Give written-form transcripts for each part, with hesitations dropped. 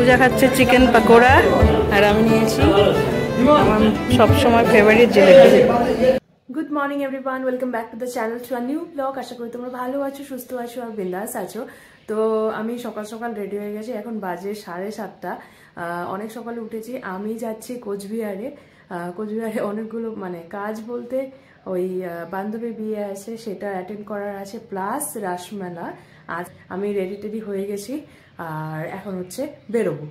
পূজা খাচ্ছে চিকেন পকোড়া আর আমি নিয়েছি আমার সব সময় favourite jalebi. Good morning everyone, welcome back to the channel to a new blog. আশা করি তোমরা ভালো আছো, সুস্থ আছো আর বিন্দাস আছো। তো আমি সকাল সকাল রেডি হয়ে গেছি, এখন বাজে 7:30। অনেক সকালে উঠেছি। আমি যাচ্ছি কোচবিহারে। কোচবিহারে অনেকগুলো মানে কাজ বলতে ওই বান্ধবীর বিয়ে আছে, সেটা অ্যাটেন্ড করার আছে, প্লাস রাসমেলা। আর আমি রেডি টেডি হয়ে গেছি আর এখন হচ্ছে বেরোবো।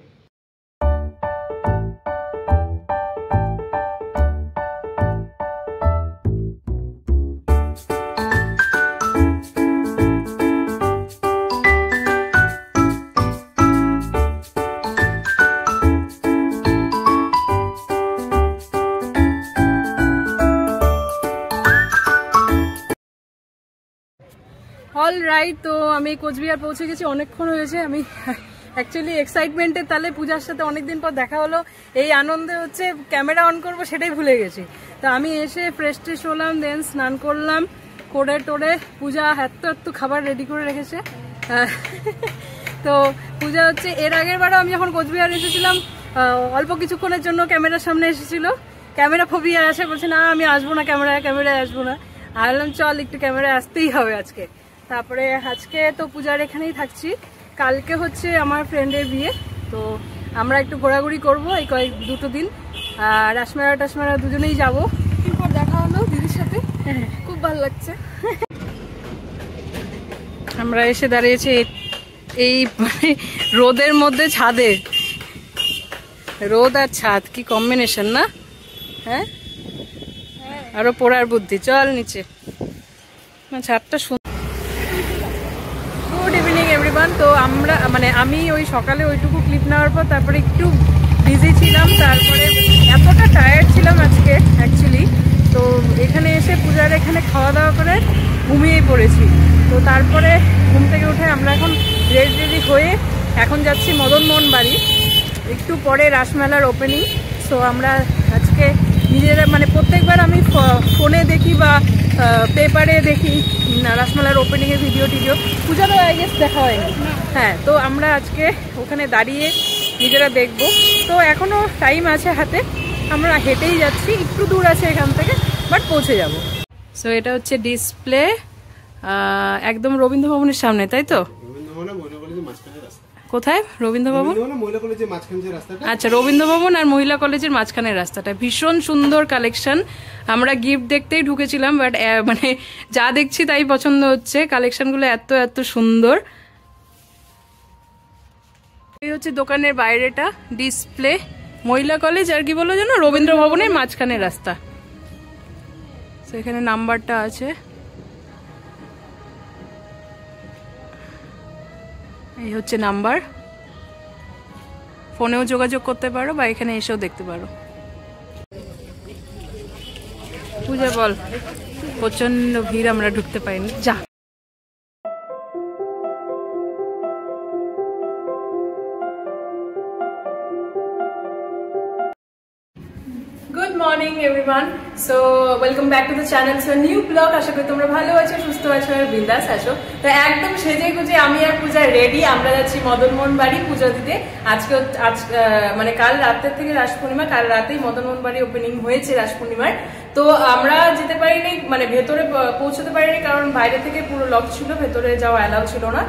অল রাইট, তো আমি কোচবিহার পৌঁছে গেছি, অনেকক্ষণ হয়েছে। আমি অ্যাকচুয়ালি এক্সাইটমেন্টের তালে পূজার সাথে অনেকদিন পর দেখা হলো, এই আনন্দে হচ্ছে ক্যামেরা অন করবো সেটাই ভুলে গেছি। তো আমি এসে ফ্রেশ ট্রেশ হলাম, দেন স্নান করলাম, করে টোরে পূজা এত খাবার রেডি করে রেখেছে। তো পূজা হচ্ছে এর আগের বারও আমি যখন কোচবিহার এসেছিলাম অল্প কিছুক্ষণের জন্য ক্যামেরার সামনে এসেছিল, ক্যামেরা ফোবিয়া আসে, বলছে না আমি আসবো না, ক্যামেরায় আসবো না। আনলাম চল একটু ক্যামেরায় আসতেই হবে আজকে। তারপরে আজকে তো পূজার এখানেই থাকছি, কালকে হচ্ছে আমার ফ্রেন্ডের বিয়ে, তো আমরা একটু ঘোরাঘুরি করবো এই দুটো দিন। আর রাসমেলা দুজনেই যাবো। এরপর দেখা হলো দিদির সাথে, খুব ভালো লাগছে। আমরা এসে দাঁড়িয়েছি এই মানে রোদের মধ্যে, ছাদে রোদ আর ছাদ কি কম্বিনেশন না? হ্যাঁ, আরো পড়ার বুদ্ধি। চল নিচে, ছাদটা সুন্দর। Good evening everyone. তো আমরা মানে আমি ওই সকালে ওইটুকু ক্লিপ নেওয়ার পর তারপরে একটু বিজি ছিলাম, তারপরে এতটা টায়ার্ড ছিলাম আজকে অ্যাকচুয়ালি। তো এখানে এসে পূজার এখানে খাওয়া দাওয়া করে ঘুমিয়েই পড়েছি। তো তারপরে ঘুম থেকে উঠে আমরা এখন রেডি হয়ে এখন যাচ্ছি মদনমোহন বাড়ি, একটু পরে রাসমেলার ওপেনিং। সো আমরা আজকে নিজেরা মানে প্রত্যেকবার আমি ফোনে দেখি বা পেপারে দেখি রাসমেলার ওপেনিংয়ের ভিডিও টিডিও, পূজারও আই গেস দেখা হয়নি। হ্যাঁ, তো আমরা আজকে ওখানে দাঁড়িয়ে নিজেরা দেখব। তো এখনও টাইম আছে হাতে, আমরা হেঁটেই যাচ্ছি, একটু দূর আছে এখান থেকে, বাট পৌঁছে যাব। সো এটা হচ্ছে ডিসপ্লে, একদম রবীন্দ্র ভবনের সামনে, তাই তো? কোথায় রবীন্দ্র ভবন? আচ্ছা, রবীন্দ্র ভবন আর মহিলা কলেজের মাঝখানের রাস্তাটা। ভীষণ সুন্দর কালেকশন। আমরা গিফট দেখতেই ঢুকেছিলাম, বাট মানে যা দেখছি তাই পছন্দ হচ্ছে, কালেকশনগুলো এত সুন্দর। এই হচ্ছে দোকানের বাইরেটা, ডিসপ্লে, মহিলা কলেজ আর কি বলো যেন, রবীন্দ্র ভবনের মাঝখানের রাস্তা। সেখানে নাম্বারটা আছে, এই হচ্ছে নাম্বার। ফোনেও যোগাযোগ করতে পারো বা এখানে এসেও দেখতে পারো। পূজা বল, প্রচন্ড ভিড়, আমরা ঢুকতে পারিনি। যা good morning everyone. So welcome back to the channel to a new blog. আশা করি তোমরা ভালো আছো, সুস্থ আছো আর বিন্দাস আছো। তো একদম সেজে গুজে আমি আর পূজা রেডি, আমরা যাচ্ছি মদনমোহন বাড়ি পুজো দিতে। মানে কাল রাতের থেকে রাস পূর্ণিমা, কাল রাতেই মদনমোহন বাড়ি ওপেনিং হয়েছে রাস পূর্ণিমার। তো আমরা যেতে পারিনি, মানে ভেতরে পৌঁছতে পারিনি, কারণ বাইরে থেকে পুরো লক ছিল, ভেতরে যাওয়া অ্যালাউ ছিল না।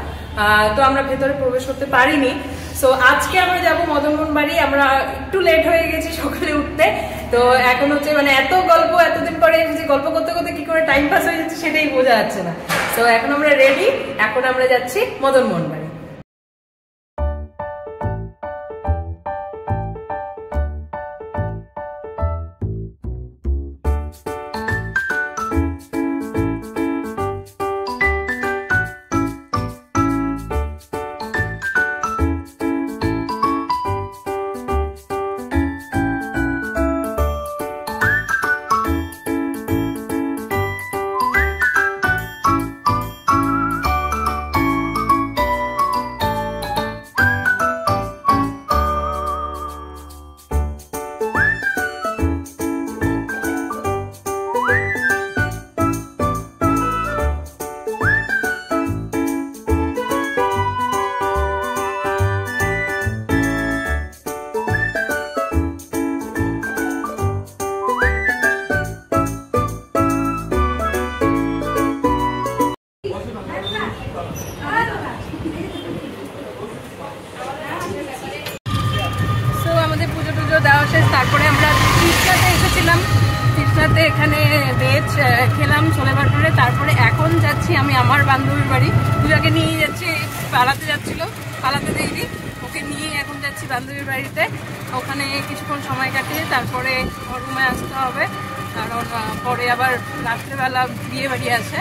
তো আমরা ভেতরে প্রবেশ করতে পারিনি। সো আজকে আমরা যাবো মদনমোহন বাড়ি। আমরা একটু লেট হয়ে গেছি সকালে উঠতে, তো এখন হচ্ছে মানে এত গল্প, এতদিন পরে যে গল্প করতে করতে কি করে টাইম পাস হয়ে যাচ্ছে সেটাই বোঝা যাচ্ছে না। তো এখন আমরা রেডি, এখন আমরা যাচ্ছি মদনমোহন বাড়ি। যাচ্ছি আমি আমার বান্ধবীর বাড়ি। পূজাকে নিয়ে যাচ্ছি, পালাতে যাচ্ছিল, পালাতে দিইনি, ওকে নিয়ে এখন যাচ্ছি বান্ধবীর বাড়িতে। ওখানে কিছুক্ষণ সময় কাটিয়ে তারপরে রুমে আসতে হবে, কারণ পরে আবার রাত্রেবেলা বিয়ে বাড়ি আছে।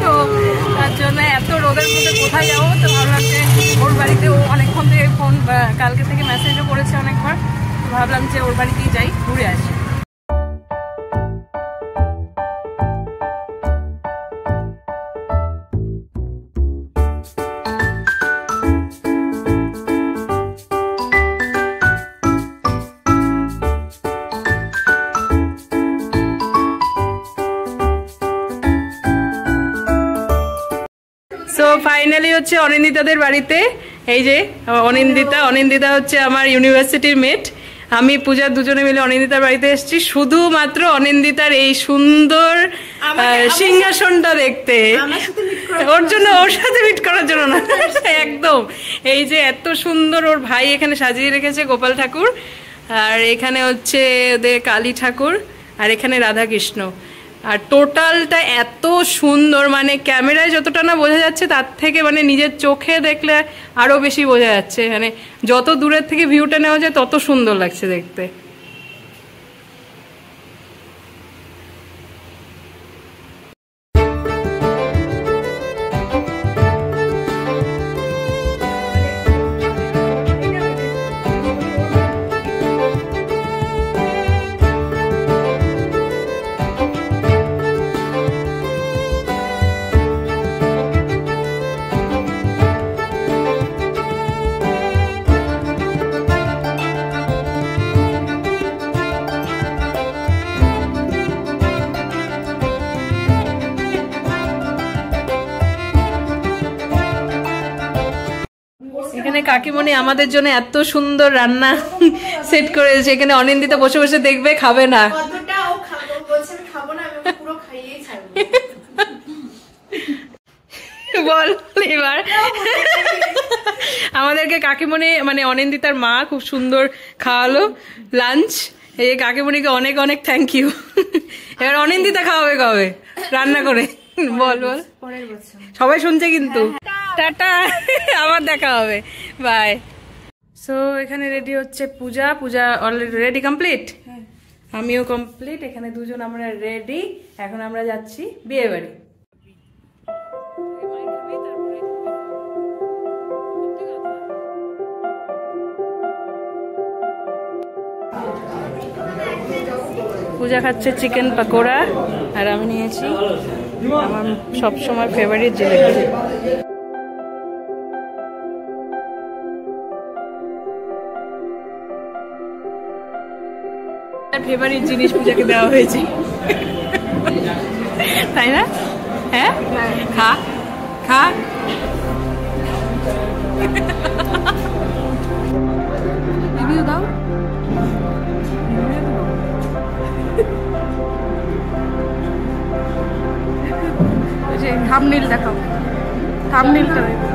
তো তার জন্য এত রোদের মধ্যে কোথায় যাবো, তো ভাবলাম যে ওর বাড়িতে, ও অনেকক্ষণ থেকে ফোন, কালকে থেকে মেসেজও করেছে অনেকবার, ভাবলাম যে ওর বাড়িতেই যাই, ঘুরে আসি। তো ফাইনালি হচ্ছে অনিন্দিতাদের বাড়িতে। এই যে অনিন্দিতা হচ্ছে আমার ইউনিভার্সিটির মেট। আমি পূজা দুজনে মিলে অনিন্দিতার বাড়িতে এসেছি শুধুমাত্র অনিন্দিতার এই সুন্দর সিংহাসনটা দেখতে, ওর জন্য, ওর সাথে মিট করার জন্য না, একদম। এই যে এত সুন্দর ওর ভাই এখানে সাজিয়ে রেখেছে, গোপাল ঠাকুর, আর এখানে হচ্ছে ওদের কালী ঠাকুর, আর এখানে রাধা কৃষ্ণ। আর টোটালটা এত সুন্দর, মানে ক্যামেরায় যতটা না বোঝা যাচ্ছে তার থেকে মানে নিজের চোখে দেখলে আরো বেশি বোঝা যাচ্ছে। মানে যত দূরের থেকে ভিউটা নেওয়া যায় তত সুন্দর লাগছে দেখতে। এখানে কাকিমণি আমাদের জন্য এত সুন্দর রান্না সেট করেছে, এখানে অনিন্দিতা বসে বসে দেখবে, খাবে না। বল এবার। আমাদেরকে কাকিমণি মানে অনিন্দিতার মা খুব সুন্দর খাওয়ালো লাঞ্চ। এই কাকিমণিকে অনেক অনেক থ্যাংক ইউ। এবার অনিন্দিতা খাওয়াবে কবে রান্না করে? বল বল, সবাই শুনছে কিন্তু। টাটা, আবার দেখা হবে, বাই। সো এখানে রেডি হচ্ছে পূজা। পূজা অলরেডি রেডি, কমপ্লিট, আমিও কমপ্লিট। এখানে দুজন আমরা রেডি, এখন আমরা যাচ্ছি বিয়ে বাড়ি। পূজা খাচ্ছে চিকেন পকোড়া, আর আমি নিয়েছি আমার সবসময় ফেভারিট জিলেবি। ফেভারিট জিনিস পূজাকে দেওয়া হয়েছে, তাই না? হ্যাঁ, খা খা। রিভিউ দাও। থাম্বনেইল দেখাও, থাম্বনেইলটা দেখো।